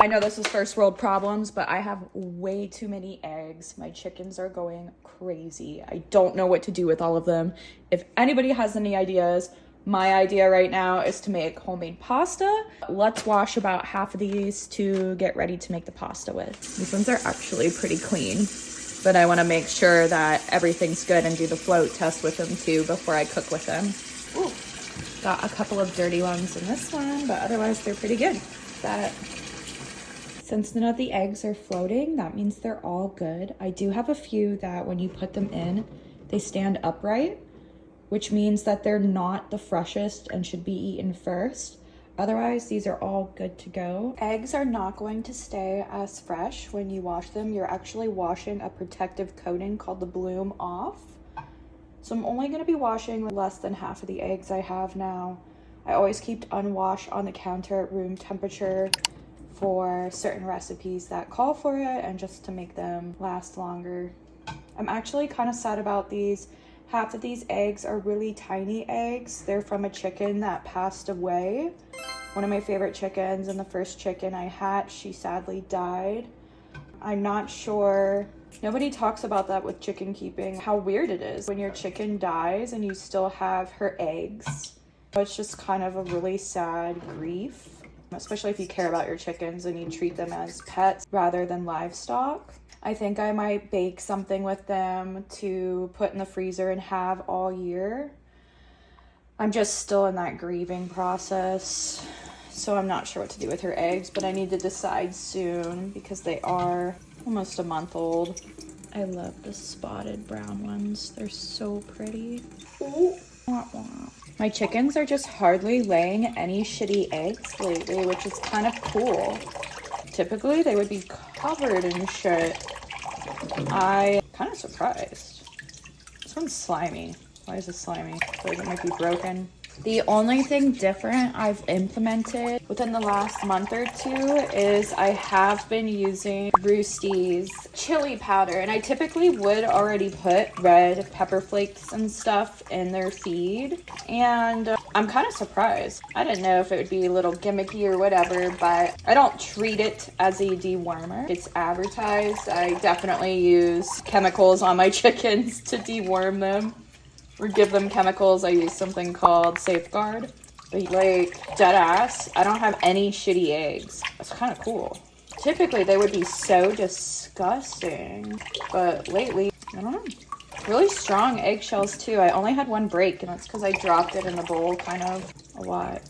I know this is first world problems, but I have way too many eggs. My chickens are going crazy. I don't know what to do with all of them. If anybody has any ideas, my idea right now is to make homemade pasta. Let's wash about half of these to get ready to make the pasta with. These ones are actually pretty clean, but I want to make sure that everything's good and do the float test with them too before I cook with them. Ooh, got a couple of dirty ones in this one, but otherwise they're pretty good. Since none of the eggs are floating, that means they're all good. I do have a few that when you put them in, they stand upright, which means that they're not the freshest and should be eaten first. Otherwise, these are all good to go. Eggs are not going to stay as fresh when you wash them. You're actually washing a protective coating called the bloom off. So I'm only going to be washing less than half of the eggs I have now. I always keep unwashed on the counter at room temperature for certain recipes that call for it and just to make them last longer. I'm actually kind of sad about these. Half of these eggs are really tiny eggs. They're from a chicken that passed away. One of my favorite chickens, and the first chicken I hatched, she sadly died. I'm not sure. Nobody talks about that with chicken keeping, how weird it is when your chicken dies and you still have her eggs. It's just kind of a really sad grief, especially if you care about your chickens and you treat them as pets rather than livestock. I think I might bake something with them to put in the freezer and have all year. I'm just still in that grieving process, so I'm not sure what to do with her eggs, but I need to decide soon because they are almost a month old. I love the spotted brown ones. They're so pretty. Ooh. My chickens are just hardly laying any shitty eggs lately, which is kind of cool. Typically, they would be covered in shit. I'm kind of surprised. This one's slimy. Why is it slimy? I feel like it might be broken. The only thing different I've implemented within the last month or two is I have been using Roosty's chili powder, and I typically would already put red pepper flakes and stuff in their feed, and I'm kind of surprised. I didn't know if it would be a little gimmicky or whatever, but I don't treat it as a dewormer. It's advertised. I definitely use chemicals on my chickens to deworm them or give them chemicals. I use something called Safeguard. But like, dead ass, I don't have any shitty eggs. That's kind of cool. Typically, they would be so disgusting. But lately, I don't know. Really strong eggshells too. I only had one break, and that's because I dropped it in the bowl kind of a lot.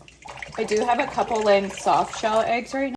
I do have a couple laying soft shell eggs right now.